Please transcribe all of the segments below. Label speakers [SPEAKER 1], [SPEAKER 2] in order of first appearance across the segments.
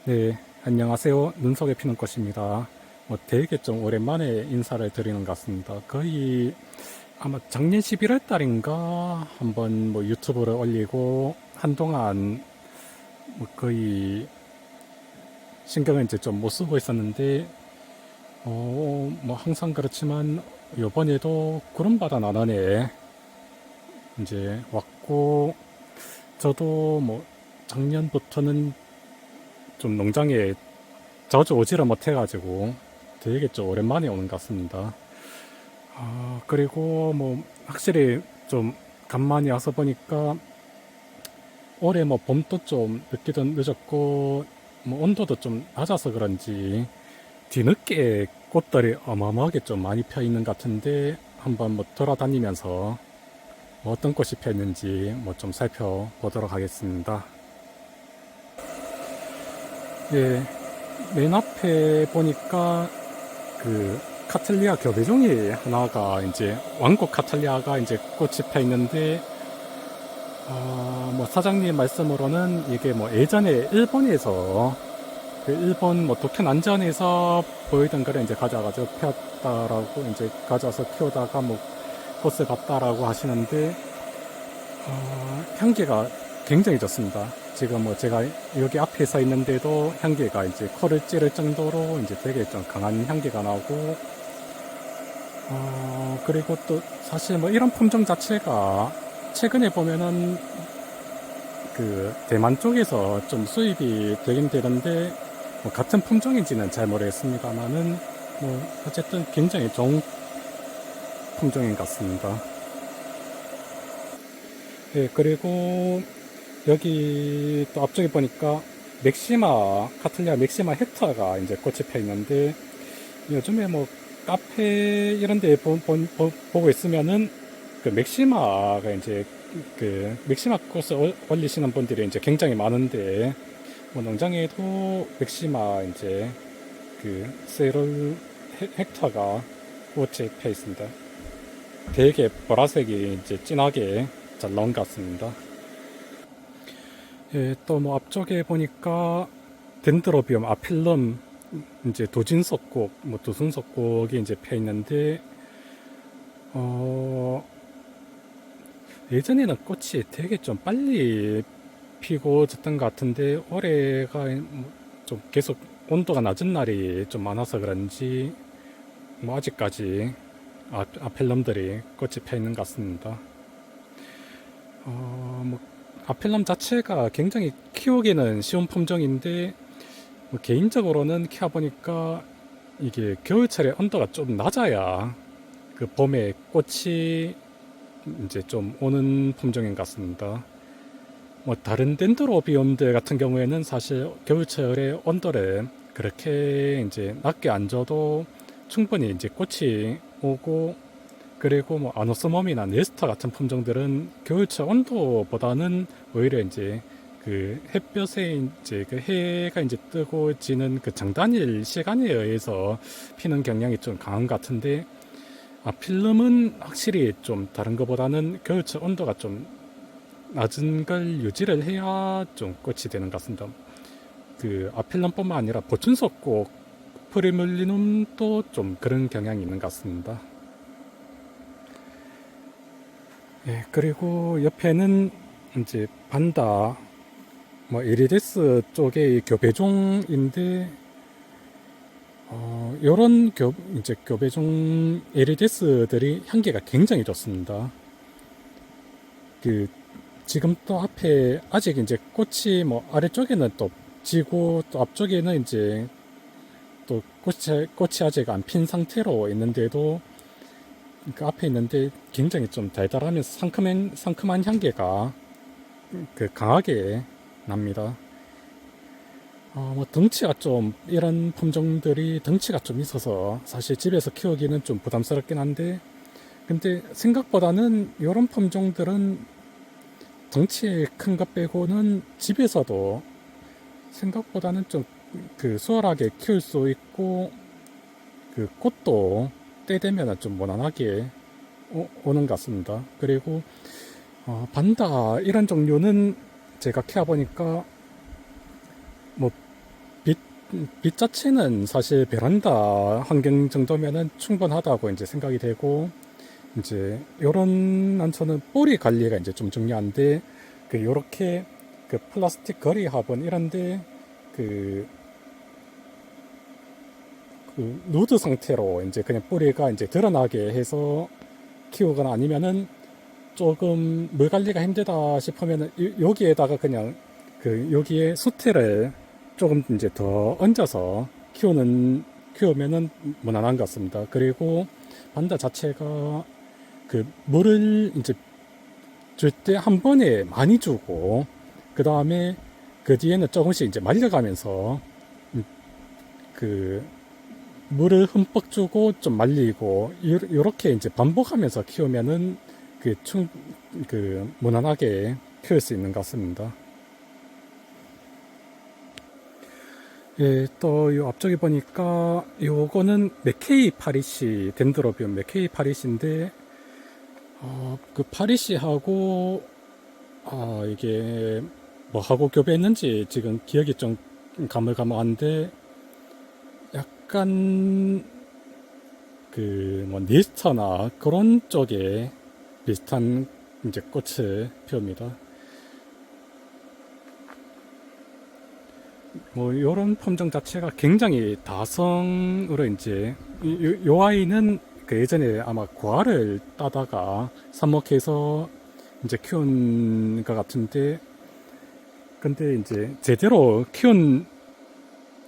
[SPEAKER 1] 네, 안녕하세요. 눈속에 피는 꽃입니다. 되게 좀 오랜만에 인사를 드리는 것 같습니다. 거의 아마 작년 11월 달인가 한번 유튜브를 올리고 한동안 거의 신경을 이제 좀 못 쓰고 있었는데, 항상 그렇지만 요번에도 구름바다 나날에 이제 왔고, 저도 작년부터는 좀 농장에 자주 오지를 못해가지고 되게 좀 오랜만에 오는 것 같습니다. 그리고 확실히 좀 간만에 와서 보니까 올해 봄도 좀 늦기도 늦었고 온도도 좀 낮아서 그런지 뒤늦게 꽃들이 어마어마하게 좀 많이 펴 있는 것 같은데 한번 돌아다니면서 어떤 꽃이 펴 있는지 좀 살펴보도록 하겠습니다. 예, 맨 앞에 보니까 그 카틀리아 교배종이 하나가 이제 왕국 카틀리아가 이제 꽃이 펴 있는데 사장님 말씀으로는 이게 예전에 일본에서 그 일본 도쿄 난전에서 보이던 거를 이제 가져가지고 폈다라고 이제 가져와서 키우다가 꽃을 봤다라고 하시는데 향기가 굉장히 좋습니다. 지금 제가 여기 앞에 서 있는데도 향기가 이제 코를 찌를 정도로 이제 되게 좀 강한 향기가 나고 그리고 또 사실 이런 품종 자체가 최근에 보면은 그 대만 쪽에서 좀 수입이 되긴 되는데 같은 품종인지는 잘 모르겠습니다만은 어쨌든 굉장히 좋은 품종인 것 같습니다. 예, 그리고 여기 또 앞쪽에 보니까 카틀리아 맥시마 헥터가 이제 꽃이 펴 있는데 요즘에 카페 이런 데 보고 있으면은 그 맥시마가 이제 그 맥시마 꽃을 올리시는 분들이 이제 굉장히 많은데 농장에도 맥시마 이제 그 세롤 헥터가 꽃이 펴 있습니다. 되게 보라색이 이제 진하게 잘 나온 것 같습니다. 예, 또 앞쪽에 보니까 덴드로비움 아필름 이제 도진석곡, 도순석곡이 이제 펴 있는데, 어, 예전에는 꽃이 되게 좀 빨리 피고 졌던 것 같은데, 올해가 좀 계속 온도가 낮은 날이 좀 많아서 그런지, 아직까지 아펠럼들이 꽃이 펴 있는 것 같습니다. 아펠럼 자체가 굉장히 키우기는 쉬운 품종인데, 개인적으로는 키워보니까 이게 겨울철에 온도가 좀 낮아야 그 봄에 꽃이 이제 좀 오는 품종인 것 같습니다. 다른 덴드로비움들 같은 경우에는 사실 겨울철에 온도를 그렇게 이제 낮게 안 줘도 충분히 이제 꽃이 오고 그리고 아노스mom이나 네스터 같은 품종들은 겨울철 온도보다는 오히려 이제 그 햇볕에 이제 그 해가 이제 뜨고 지는 그 장단일 시간에 의해서 피는 경향이 좀 강한 것 같은데 필름은 확실히 좀 다른 것보다는 겨울철 온도가 좀 낮은 걸 유지를 해야 좀 꽃이 되는 것 같습니다. 그 아필름뿐만 아니라 보춘석곡 프리뮬리눔도 좀 그런 경향이 있는 것 같습니다. 예, 그리고 옆에는 이제 반다, 에리데스 쪽의 교배종인데, 요런 이제 교배종 에리데스들이 향기가 굉장히 좋습니다. 그, 지금 또 앞에 아직 이제 꽃이 아래쪽에는 또 지고 또 앞쪽에는 이제 또 꽃이 아직 안 핀 상태로 있는데도 그 앞에 있는데 굉장히 좀 달달하면서 상큼한 향기가 그 강하게 납니다. 덩치가 좀, 이런 품종들이 덩치가 좀 있어서 사실 집에서 키우기는 좀 부담스럽긴 한데, 근데 생각보다는 이런 품종들은 덩치 큰 것 빼고는 집에서도 생각보다는 좀 그 수월하게 키울 수 있고, 그 꽃도 때 되면 좀 무난하게 오는 것 같습니다. 그리고 반다 이런 종류는 제가 키워보니까 뭐 빛 자체는 사실 베란다 환경 정도면은 충분하다고 이제 생각이 되고, 이제 요런 난초는 뿌리 관리가 이제 좀 중요한데, 그 요렇게 그 플라스틱 거리 화분 이런데 그, 그 누드 상태로 이제 그냥 뿌리가 이제 드러나게 해서 키우거나, 아니면은 조금 물 관리가 힘들다 싶으면은 여기에다가 그냥 그 여기에 수태를 조금 이제 더 얹어서 키우면은 무난한 것 같습니다. 그리고 반다 자체가 그 물을 이제 줄 때 한 번에 많이 주고, 그 다음에 그 뒤에는 조금씩 이제 말려가면서 그 물을 흠뻑 주고 좀 말리고 이렇게 이제 반복하면서 키우면은 그 무난하게 키울 수 있는 것 같습니다. 예, 또 요 앞쪽에 보니까 요거는 맥케이 파리시 덴드로비움 맥케이 파리시인데, 그 파리시하고 이게 뭐하고 교배했는지 지금 기억이 좀 가물가물한데, 약간 그 뭐 니스터나 그런 쪽에 비슷한 이제 꽃을 피웁니다. 뭐 요런 품종 자체가 굉장히 다성으로 이제 요 아이는 그 예전에 아마 과를 따다가 삽목해서 이제 키운 것 같은데, 근데 이제 제대로 키운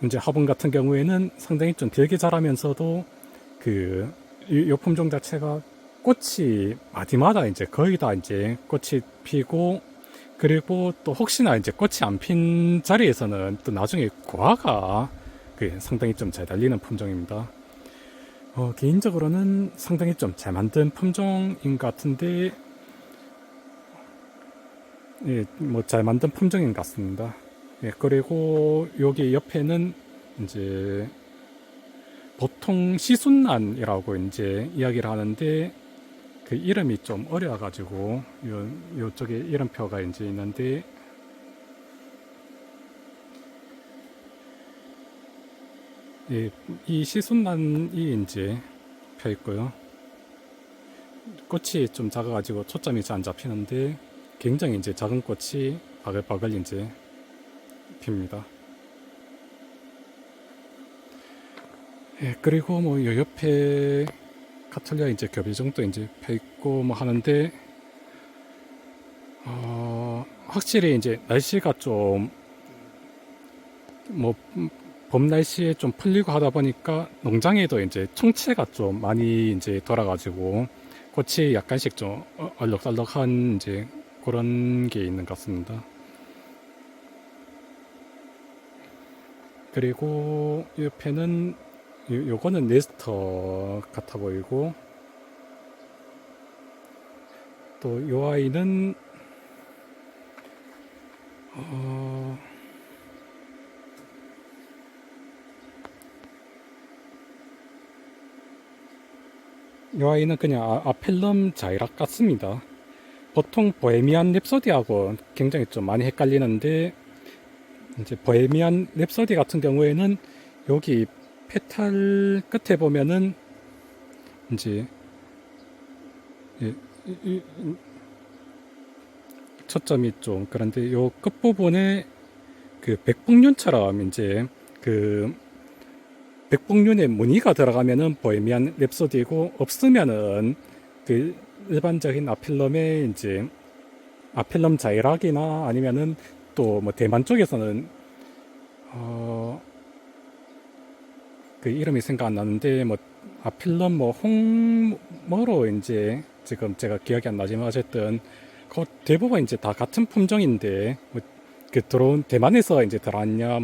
[SPEAKER 1] 이제 화분 같은 경우에는 상당히 좀 되게 자라면서도 요 품종 자체가 꽃이 마디마다 이제 거의 다 이제 꽃이 피고, 그리고 또 혹시나 이제 꽃이 안 핀 자리에서는 또 나중에 과가 상당히 좀 잘 달리는 품종입니다. 개인적으로는 상당히 좀 잘 만든 품종인 것 같은데, 예, 뭐 잘 만든 품종인 것 같습니다. 예, 그리고 여기 옆에는 이제 보통 시순란이라고 이제 이야기를 하는데, 그 이름이 좀 어려워가지고 요쪽에 이름표가 이제 있는데, 예, 이 시순란이 이제 펴 있고요. 꽃이 좀 작아가지고 초점이 잘 안 잡히는데, 굉장히 이제 작은 꽃이 바글바글 이제 핍니다. 예, 그리고 뭐 요 옆에 카톨리아 이제 겹이 정도 이제 펴 있고 뭐 하는데, 확실히 이제 날씨가 좀 뭐 봄 날씨에 좀 풀리고 하다 보니까 농장에도 이제 총채가 좀 많이 이제 돌아가지고 꽃이 약간씩 좀 얼룩덜룩한 이제 그런 게 있는 것 같습니다. 그리고 옆에는 요거는 네스터 같아 보이고, 또 요 아이는 이 아이는 그냥 아펠럼 자이락 같습니다. 보통 보헤미안 랩소디하고 굉장히 좀 많이 헷갈리는데, 이제 보헤미안 랩소디 같은 경우에는 여기 페탈 끝에 보면은 이제 이- 이- 초점이 좀 그런데, 요 끝부분에 그 백봉륜처럼 이제 그 백봉륜에 무늬가 들어가면은 보헤미안 랩소디고, 없으면은 그 일반적인 아필럼의 이제 아필럼 자이락이나, 아니면은 또 뭐 대만 쪽에서는 그 이름이 생각 안 나는데, 뭐 아필럼 뭐 홍뭐로 이제 지금 제가 기억이 안 나지만, 어쨌든 그 대부분 이제 다 같은 품종인데, 그 들어온 대만에서 이제 들어왔냐,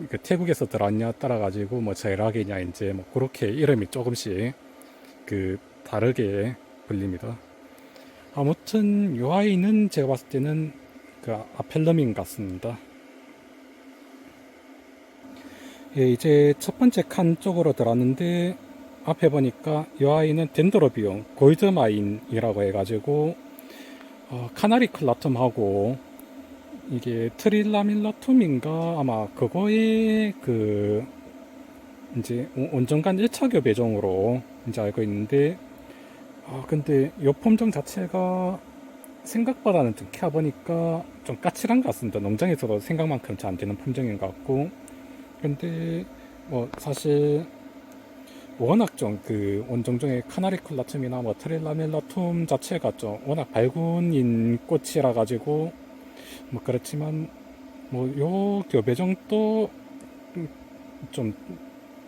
[SPEAKER 1] 그 태국에서 들어왔냐 따라 가지고 뭐 자이락이냐 이제 뭐 그렇게 이름이 조금씩 그 다르게 불립니다. 아무튼 요 아이는 제가 봤을 때는 그 아펠럼인 것 같습니다. 예, 이제 첫 번째 칸 쪽으로 들어왔는데, 앞에 보니까 이 아이는 덴드로비움 골드마인이라고 해가지고 카나리 클라툼하고 이게 트릴라밀라툼인가 아마 그거의 그 이제 온정간 1차 교배종으로 이제 알고 있는데, 근데 요 품종 자체가 생각보다는 좀 키워보니까 좀 까칠한 것 같습니다. 농장에서도 생각만큼 잘 안 되는 품종인 것 같고. 근데 뭐 사실 워낙 좀 그 원종종의 카나리쿨라툼이나 뭐 트릴라멜라툼 자체가 좀 워낙 발군인 꽃이라 가지고 뭐 그렇지만 뭐 요 교배종도 좀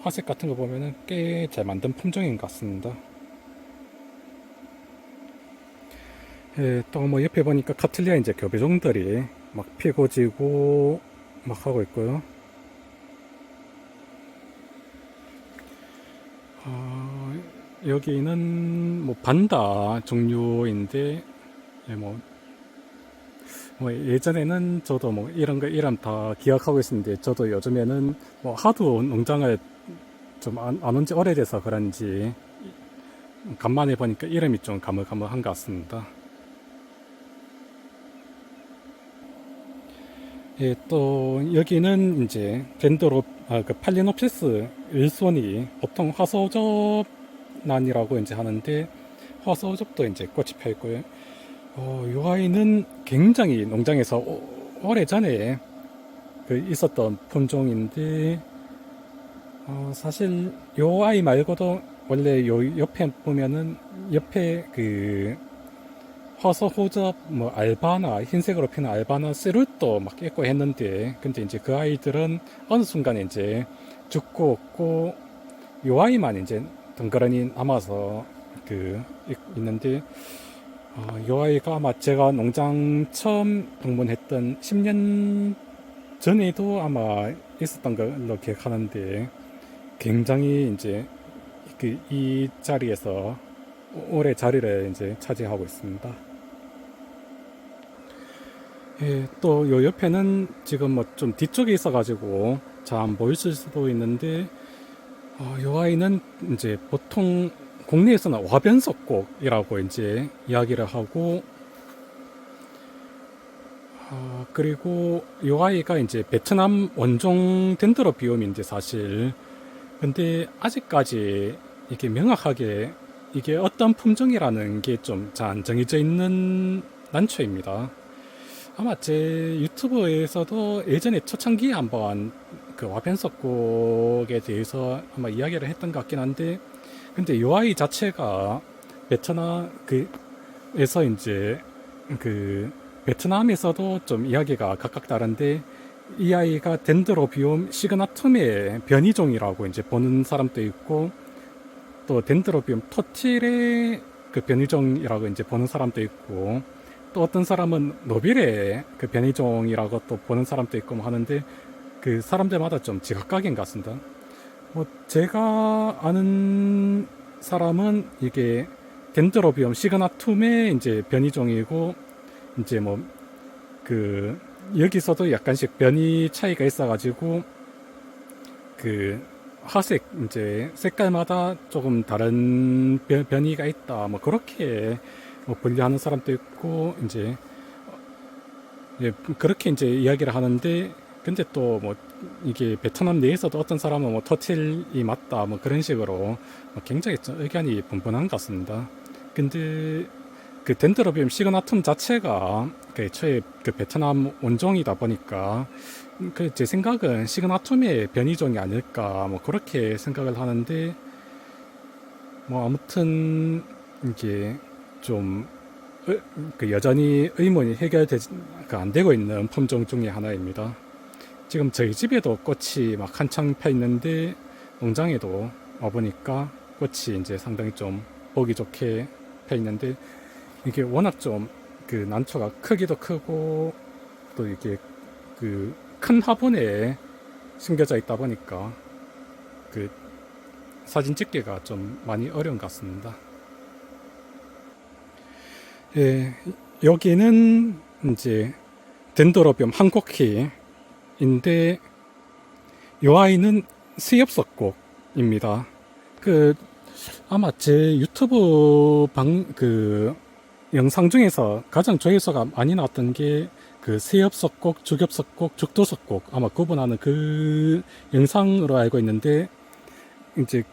[SPEAKER 1] 화색 같은 거 보면은 꽤 잘 만든 품종인 것 같습니다. 예, 또 뭐 옆에 보니까 카틀리아 이제 교배종들이 막 피고 지고 막 하고 있고요. 여기는 뭐 반다 종류인데, 예, 뭐 예전에는 저도 뭐 이런 거 이름 다 기억하고 있었는데, 저도 요즘에는 뭐 하도 농장을 좀 안 온 지 오래돼서 그런지 간만에 보니까 이름이 좀 가물가물한 것 같습니다. 예, 또 여기는 이제 그 팔리노피스 일손이 보통 화소접란이라고 이제 하는데, 화소접도 이제 꽃이 펴 있고요. 요 아이는 굉장히 농장에서 오래 전에 그 있었던 품종인데, 사실 요 아이 말고도 원래 요 옆에 보면은 옆에 그 화소호접 뭐 알바나 흰색으로 피는 알바나 씨룰도 막 있고 했는데, 근데 이제 그 아이들은 어느 순간에 이제 죽고 없고 요 아이만 이제 덩그러니 남아서 그 있는데, 요 아이가 아마 제가 농장 처음 방문했던 10년 전에도 아마 있었던 걸로 기억하는데, 굉장히 이제 그 이 자리에서 오래 자리를 이제 차지하고 있습니다. 예, 또 요 옆에는 지금 뭐 좀 뒤쪽에 있어가지고 잘 안 보이실 수도 있는데, 요 아이는 이제 보통 국내에서는 와변석곡이라고 이제 이야기를 하고, 그리고 요 아이가 이제 베트남 원종 덴드로비움인데 사실, 근데 아직까지 이게 명확하게 이게 어떤 품종이라는 게 좀 잘 안 정해져 있는 난초입니다. 아마 제 유튜브에서도 예전에 초창기에 한번 그 와펜석곡에 대해서 아마 이야기를 했던 것 같긴 한데, 근데 요 아이 자체가 베트남 그에서 이제 그 베트남에서도 좀 이야기가 각각 다른데, 이 아이가 덴드로비움 시그나툼의 변이종이라고 이제 보는 사람도 있고, 또 덴드로비움 토틸의 그 변이종이라고 이제 보는 사람도 있고, 또 어떤 사람은 노빌의 그 변이종이라고 또 보는 사람도 있고 뭐 하는데, 그 사람들마다 좀 지각각인 것 같습니다. 뭐 제가 아는 사람은 이게 덴드로비움 시그나툼의 이제 변이종이고, 이제 뭐 그 여기서도 약간씩 변이 차이가 있어가지고 그 화색 이제 색깔마다 조금 다른 변이가 있다 뭐 그렇게 뭐 분류하는 사람도 있고, 이제 예, 그렇게 이제 이야기를 하는데, 근데 또 뭐 이게 베트남 내에서도 어떤 사람은 뭐 터틸이 맞다 뭐 그런 식으로 뭐 굉장히 좀 의견이 분분한 것 같습니다. 근데 그 덴드로비움 시그나툼 자체가 그 애초에 그 베트남 원종이다 보니까, 그 제 생각은 시그나툼의 변이종이 아닐까 뭐 그렇게 생각을 하는데, 뭐 아무튼 이게 좀 그 여전히 의문이 해결되지 안 되고 있는 품종 중에 하나입니다. 지금 저희 집에도 꽃이 막 한창 펴 있는데, 농장에도 와보니까 꽃이 이제 상당히 좀 보기 좋게 펴 있는데, 이게 워낙 좀 그 난초가 크기도 크고 또 이게 그 큰 화분에 심겨져 있다 보니까 그 사진 찍기가 좀 많이 어려운 것 같습니다. 예, 여기는 이제 덴드로비움 한국희인데, 요 아이는 수엽석곡입니다. 그 아마 제 유튜브 그 영상 중에서 가장 조회수가 많이 나왔던 게 그 새엽석곡, 죽엽석곡, 죽도석곡 아마 구분하는 그 영상으로 알고 있는데 이제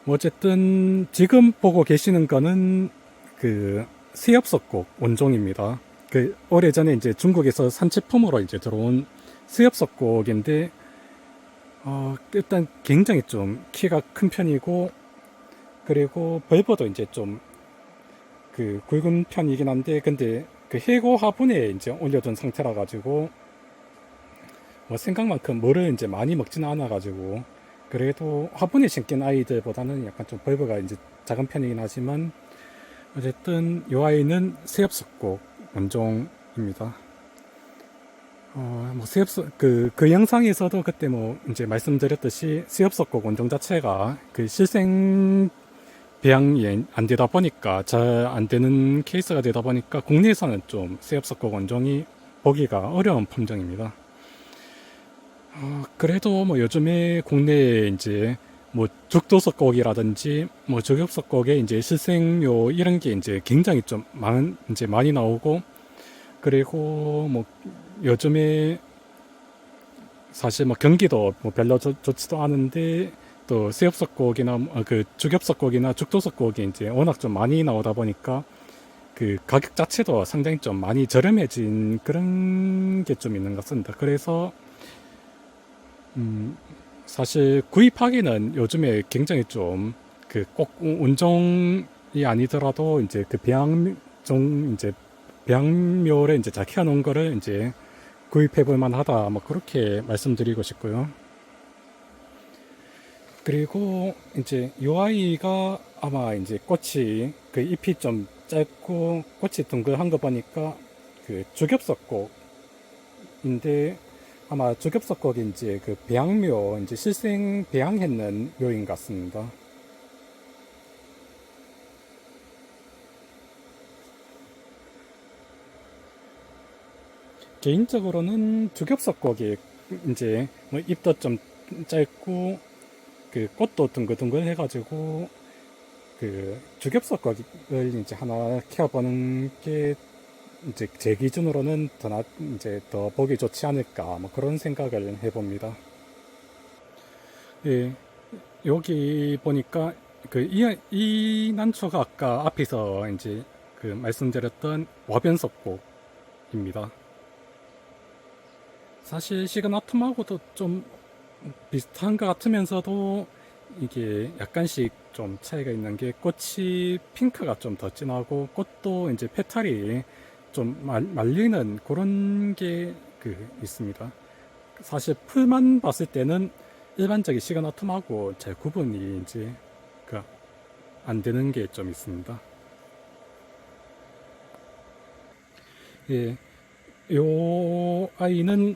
[SPEAKER 1] 어쨌든 지금 보고 계시는 거는 그 새엽석곡 원종입니다. 그 오래전에 이제 중국에서 산체품으로 이제 들어온 새엽석곡인데 일단 굉장히 좀 키가 큰 편이고 그리고 벌버도 이제 좀 그 굵은 편이긴 한데 근데 그 해고 화분에 이제 올려둔 상태라 가지고 뭐 생각만큼 물을 이제 많이 먹지는 않아 가지고 그래도 화분에 심긴 아이들보다는 약간 좀 벌브가 이제 작은 편이긴 하지만 어쨌든 이 아이는 새엽석곡 원종입니다. 뭐 새엽석 그 영상에서도 그때 뭐 이제 말씀드렸듯이 새엽석곡 원종 자체가 그 실생 배양이 안 되다 보니까 잘 안 되는 케이스가 되다 보니까 국내에서는 좀 새엽석곡 원종이 보기가 어려운 품종입니다. 그래도 뭐 요즘에 국내에 이제 뭐 죽도석곡이라든지 뭐 저격석곡에 이제 실생묘 이런 게 이제 굉장히 좀 이제 많이 나오고 그리고 뭐 요즘에 사실 뭐 경기도 뭐 별로 좋지도 않은데 또 새엽석곡이나 그 죽엽석곡이나 죽도석곡이 이제 워낙 좀 많이 나오다 보니까 그 가격 자체도 상당히 좀 많이 저렴해진 그런 게 좀 있는 것 같습니다. 그래서 사실 구입하기는 요즘에 굉장히 좀 그 꼭 운종이 아니더라도 이제 그 배양종 이제 배양묘를 이제 잘 키워놓은 거를 이제 구입해 볼 만하다 뭐 그렇게 말씀드리고 싶고요. 그리고 이제 요 아이가 아마 이제 꽃이 그 잎이 좀 짧고 꽃이 둥글한 거 보니까 그 주겹석곡인데 아마 주겹석곡이 이제 그 배양묘 이제 실생 배양했는 묘인 것 같습니다. 개인적으로는 주겹석곡이 이제 뭐 잎도 좀 짧고 그 꽃도 둥글둥글 해가지고 그 주겹석곡을 이제 하나 키워보는 게 이제 제 기준으로는 이제 더 보기 좋지 않을까 뭐 그런 생각을 해봅니다. 예, 여기 보니까 그 이 난초가 아까 앞에서 이제 그 말씀드렸던 와변석곡입니다. 사실 시그나툼하고도 좀 비슷한 것 같으면서도 이게 약간씩 좀 차이가 있는 게 꽃이 핑크가 좀 더 진하고 꽃도 이제 페탈이 좀 말리는 그런 게 그 있습니다. 사실 풀만 봤을 때는 일반적인 시그나툼하고 잘 구분이 이제 그 안 되는 게 좀 있습니다. 예, 요 아이는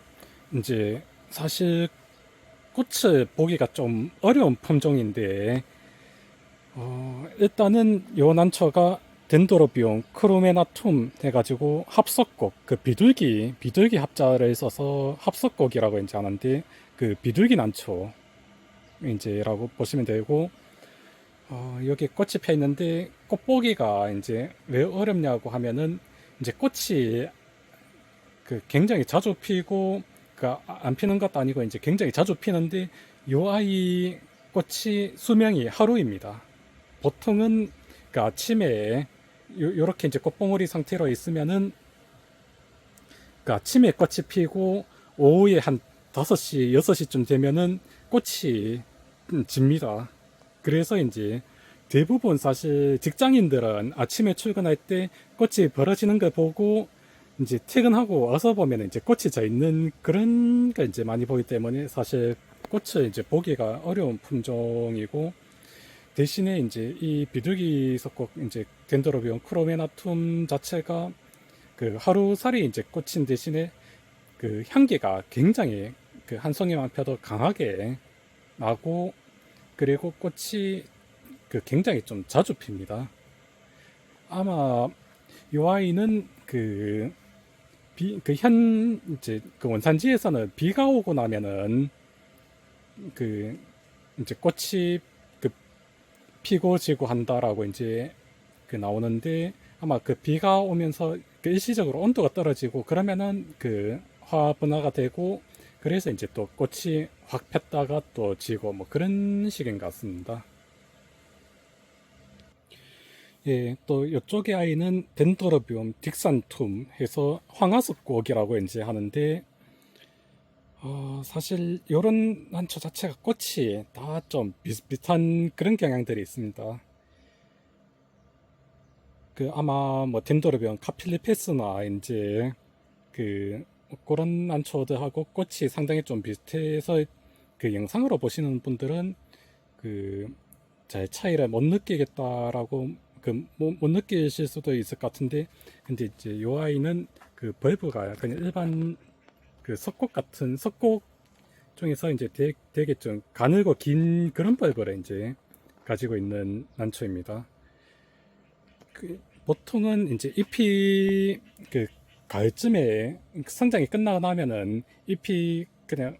[SPEAKER 1] 이제 사실 꽃을 보기가 좀 어려운 품종인데 일단은 요 난초가 덴도로비움 크로메나툼 해가지고 합석곡 그 비둘기 합자를 써서 합석곡이라고 이제 하는데 그 비둘기 난초 이제라고 보시면 되고 여기 꽃이 펴 있는데 꽃 보기가 이제 왜 어렵냐고 하면은 이제 꽃이 그 굉장히 자주 피고 그 안 피는 것도 아니고 이제 굉장히 자주 피는데 요 아이 꽃이 수명이 하루입니다. 보통은 그 아침에 요렇게 이제 꽃봉오리 상태로 있으면은 그 아침에 꽃이 피고 오후에 한 5시, 6시쯤 되면은 꽃이 집니다. 그래서 이제 대부분 사실 직장인들은 아침에 출근할 때 꽃이 벌어지는 걸 보고 이제 퇴근하고 와서 보면 이제 꽃이 져 있는 그런 거 이제 많이 보기 때문에 사실 꽃을 이제 보기가 어려운 품종이고 대신에 이제 이 비둘기 석곡 이제 덴드로비움 크로메나툼 자체가 그 하루살이 이제 꽂힌 대신에 그 향기가 굉장히 그 한 송이만 펴도 강하게 나고 그리고 꽃이 그 굉장히 좀 자주 핍니다. 아마 이 아이는 이제 그 원산지에서는 비가 오고 나면은 그 이제 꽃이 그 피고 지고 한다라고 이제 그 나오는데 아마 그 비가 오면서 그 일시적으로 온도가 떨어지고 그러면은 그 화분화가 되고 그래서 이제 또 꽃이 확 폈다가 또 지고 뭐 그런 식인 것 같습니다. 예, 또 이쪽의 아이는 덴드로비움 딕산툼 해서 황화숲곡이라고 이제 하는데 사실 이런 난초 자체가 꽃이 다 좀 비슷비슷한 그런 경향들이 있습니다. 그 아마 뭐 덴드로비움 카필리페스나 이제 그 그런 난초들하고 꽃이 상당히 좀 비슷해서 그 영상으로 보시는 분들은 그 잘 차이를 못 느끼겠다라고 그 못 느끼실 수도 있을 것 같은데 근데 이제 요 아이는 그 벌브가 그냥 일반 그 석곡 같은 석곡 중에서 이제 되게 좀 가늘고 긴 그런 벌브를 이제 가지고 있는 난초입니다. 그 보통은 이제 잎이 그 가을쯤에 성장이 끝나고 나면은 잎이 그냥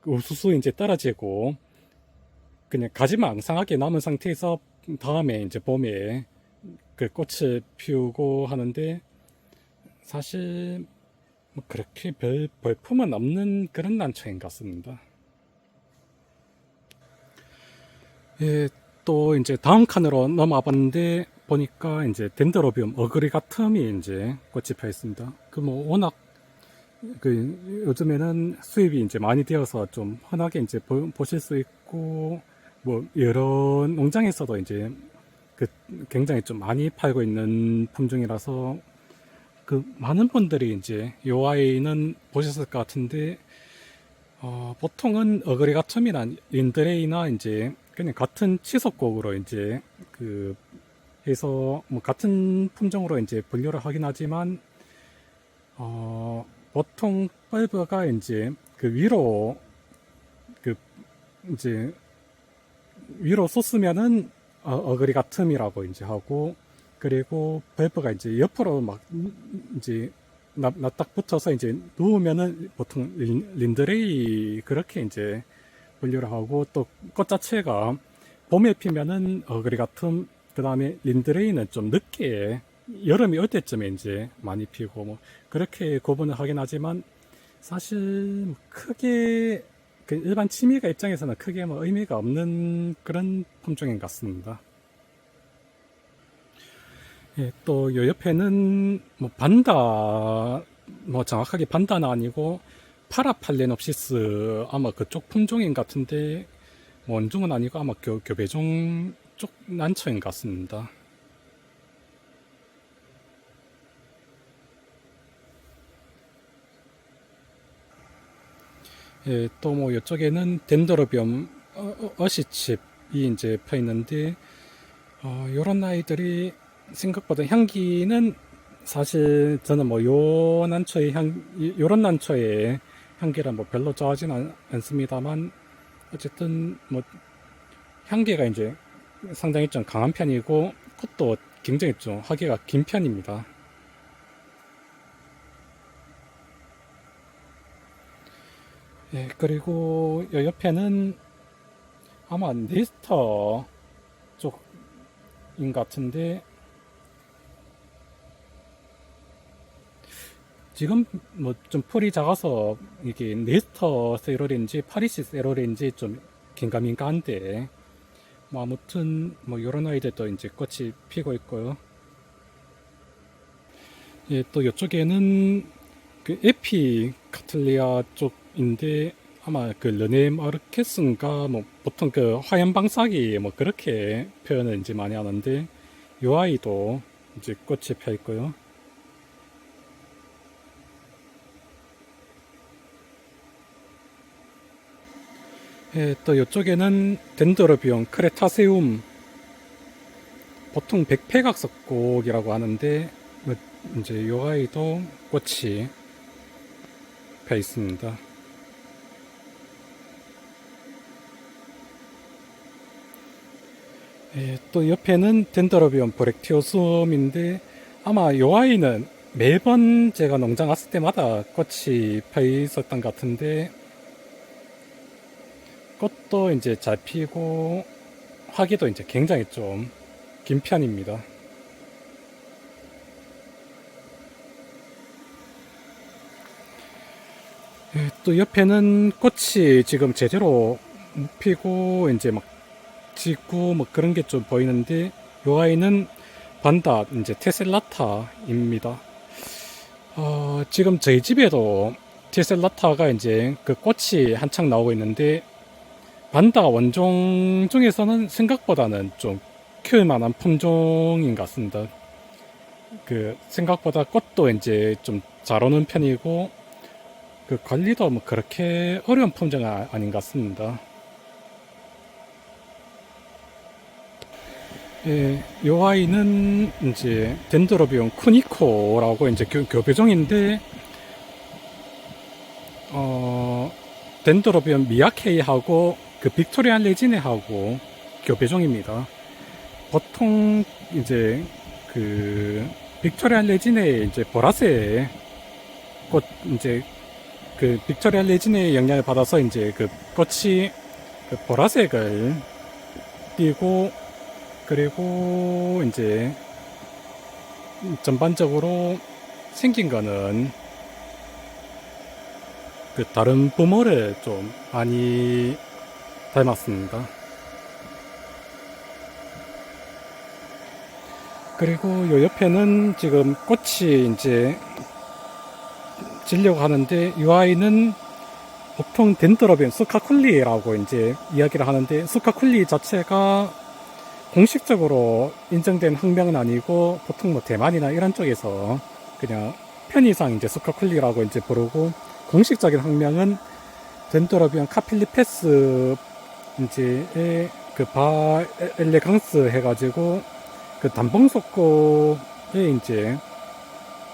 [SPEAKER 1] 우수수 이제 떨어지고 그냥 가지만 앙상하게 남은 상태에서 다음에 이제 봄에 그 꽃을 피우고 하는데 사실 뭐 그렇게 별 볼품은 없는 그런 난초인 것 같습니다. 예, 또 이제 다음 칸으로 넘어와 봤는데 보니까 이제 덴드로비움 어그리가텀이 이제 꽃이 펴 있습니다. 그 뭐 워낙 그 요즘에는 수입이 이제 많이 되어서 좀 흔하게 이제 보실 수 있고 뭐 여러 농장에서도 이제 그 굉장히 좀 많이 팔고 있는 품종이라서 그 많은 분들이 이제 요 아이는 보셨을 것 같은데 보통은 어그리가텀이나 린드레이나 이제 그냥 같은 치석곡으로 이제 그 해서 뭐 같은 품종으로 이제 분류를 하긴 하지만 보통 벌브가 이제 그 위로 그 이제 위로 쏟으면은 어그리가텀이라고 이제 하고 그리고 벌브가 이제 옆으로 막 이제 납딱 붙어서 이제 누우면은 보통 린드레이 그렇게 이제 분류를 하고 또 꽃 자체가 봄에 피면은 어그리가텀 그 다음에 린드레이는 좀 늦게 여름이 올 때쯤에 이제 많이 피고 뭐 그렇게 구분을 하긴 하지만 사실 크게 그 일반 취미가 입장에서는 크게 뭐 의미가 없는 그런 품종인 것 같습니다. 예, 또 요 옆에는 뭐 반다 뭐 정확하게 반다는 아니고 파라팔레놉시스 아마 그쪽 품종인 것 같은데 뭐 원종은 아니고 아마 교배종 쪽 난초인 것 같습니다. 예, 또 뭐 이쪽에는 덴드로비움 어시칩이 이제 펴 있는데 요런 아이들이 생각보다 향기는 사실 저는 뭐 요 난초의 요런 난초의 향기를 뭐 별로 좋아하진 않습니다만 어쨌든 뭐 향기가 이제 상당히 좀 강한 편이고 꽃도 굉장히 좀 하기가 긴 편입니다. 예, 그리고 요 옆에는 아마 네스터 쪽인 것 같은데 지금 뭐 좀 풀이 작아서 이게 네스터 세로인지 파리시 세로인지 좀 긴가민가한데 뭐 아무튼 뭐 요런 아이들도 이제 꽃이 피고 있고요. 예, 또 이쪽에는 그 에피 카틀리아 쪽인데 아마 그 르네 마르케스인가 뭐 보통 그 화염 방사기 뭐 그렇게 표현을 이제 많이 하는데 요 아이도 이제 꽃이 펴 있고요. 예, 또 이쪽에는 덴드로비움 크레타세움 보통 백패각석곡이라고 하는데 뭐 이제 요 아이도 꽃이 펴 있습니다. 예, 또 옆에는 덴드로비움 브렉티오숨인데 아마 요 아이는 매번 제가 농장 왔을 때마다 꽃이 펴 있었던 것 같은데 꽃도 이제 잘 피고 화기도 이제 굉장히 좀 긴 편입니다. 또 옆에는 꽃이 지금 제대로 못 피고 이제 막 지고 뭐 그런 게 좀 보이는데, 요 아이는 반다 이제 테셀라타입니다. 지금 저희 집에도 테셀라타가 이제 그 꽃이 한창 나오고 있는데, 반다 원종 중에서는 생각보다는 좀 키울 만한 품종인 것 같습니다. 그 생각보다 꽃도 이제 좀 잘 오는 편이고, 그 관리도 뭐 그렇게 어려운 품종은 아닌 것 같습니다. 예, 요 아이는 이제 덴드로비움 쿠니코라고 이제 교배종인데, 어, 덴드로비움 미야케이하고 그 빅토리안 레지네하고 교배종입니다. 보통 이제 그 빅토리안 레지네 이제 보라색 꽃 이제 그 빅토리안 레지네의 영향을 받아서 이제 그 꽃이 그 보라색을 띠고, 그리고 이제 전반적으로 생긴 거는 그 다른 부모를 좀 많이 닮았습니다. 그리고 요 옆에는 지금 꽃이 이제 지려고 하는데, 이 아이는 보통 덴드로비움 스카쿨리라고 이제 이야기를 하는데, 스카쿨리 자체가 공식적으로 인정된 학명은 아니고, 보통 뭐 대만이나 이런 쪽에서 그냥 편의상 이제 스카쿨리라고 이제 부르고, 공식적인 학명은 덴드로비움 카필리페스 이제의 그 바 엘레강스 해가지고, 그 단봉속고의 이제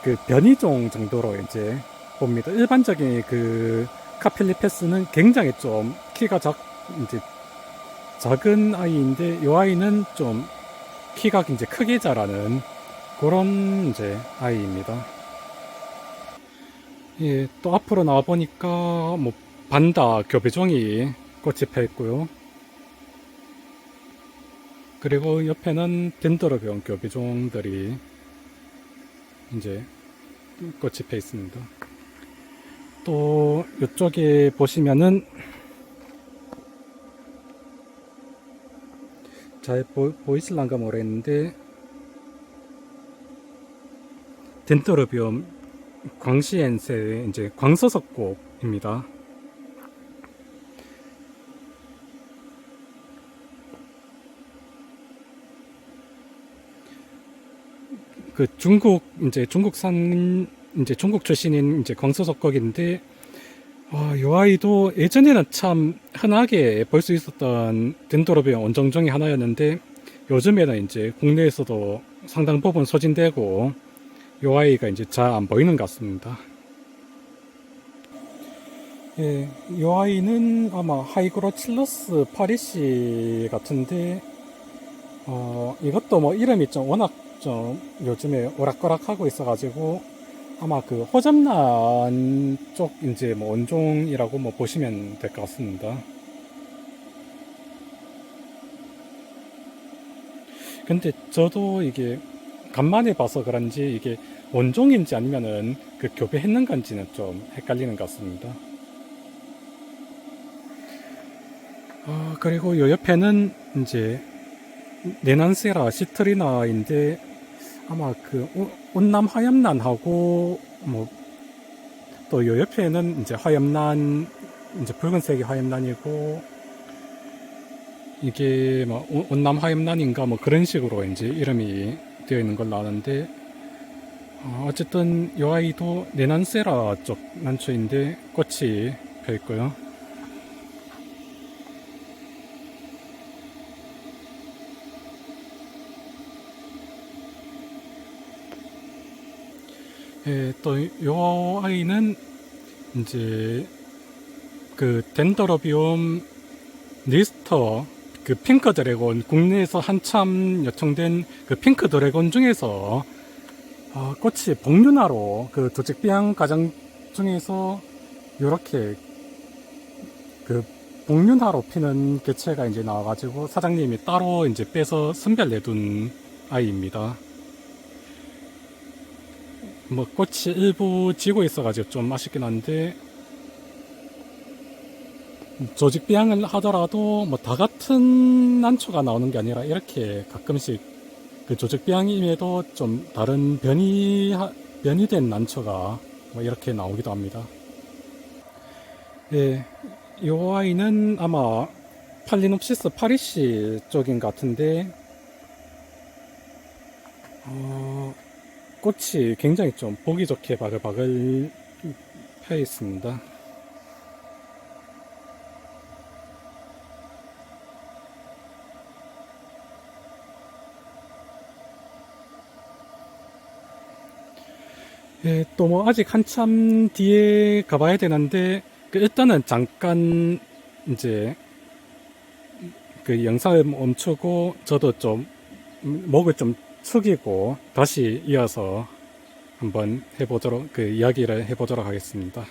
[SPEAKER 1] 그 변이종 정도로 이제 봅니다. 일반적인 그 카필리페스는 굉장히 좀 키가 이제 작은 아이인데, 이 아이는 좀 키가 이제 크게 자라는 그런 이제 아이입니다. 예, 또 앞으로 나와 보니까 뭐 반다 교배종이 꽃이 펴 있고요. 그리고 옆에는 덴드로비움 교배종들이 이제 꽃이 펴 있습니다. 또 이쪽에 보시면은 잘 보이실란가 모르겠는데, 덴드로비움 광시엔세 이제 광서석곡입니다. 그 중국산 이제 중국 출신인 이제 광서석곡인데, 이 아이도 예전에는 참 흔하게 볼 수 있었던 덴드로비움 원종 중에 하나였는데, 요즘에는 이제 국내에서도 상당 부분 소진되고, 이 아이가 이제 잘 안 보이는 것 같습니다. 예, 이 아이는 아마 하이그로칠러스 파리시 같은데, 이것도 뭐 이름이 좀 워낙 좀 요즘에 오락가락하고 있어가지고, 아마 그 호접란 쪽 이제 뭐 원종이라고 뭐 보시면 될 것 같습니다. 근데 저도 이게 간만에 봐서 그런지 이게 원종인지 아니면은 그 교배했는 건지는 좀 헷갈리는 것 같습니다. 그리고 요 옆에는 이제 네난세라 시트리나인데, 아마 그 온남 화염란하고 뭐 또 요 옆에는 이제 화염란 이제 붉은색이 화염란이고, 이게 뭐 온남 화염란인가 뭐 그런 식으로 이제 이름이 되어 있는 걸로 아는데, 어쨌든 요 아이도 네난세라 쪽 난초인데 꽃이 펴 있고요. 예, 또 요 아이는 이제 그 덴더러비움 니스터 그 핑크 드래곤, 국내에서 한참 요청된 그 핑크 드래곤 중에서 꽃이 복륜화로 그 두직비양 가정 중에서 요렇게 그 복륜화로 피는 개체가 이제 나와가지고 사장님이 따로 이제 빼서 선별 내둔 아이입니다. 뭐 꽃이 일부 지고 있어가지고 좀 아쉽긴 한데, 조직 비양을 하더라도 뭐 다 같은 난초가 나오는 게 아니라 이렇게 가끔씩 그 조직 비양임에도 좀 다른 변이된 난초가 뭐 이렇게 나오기도 합니다. 예, 이 아이는 아마 팔리놉시스 파리시 쪽인 것 같은데, 꽃이 굉장히 좀 보기 좋게 바글바글 펴 있습니다. 예, 또 뭐 아직 한참 뒤에 가봐야 되는데, 일단은 잠깐 이제 그 영상을 멈추고 저도 좀 목을 좀 숙이고 다시 이어서 한번 해보도록, 그 이야기를 해보도록 하겠습니다.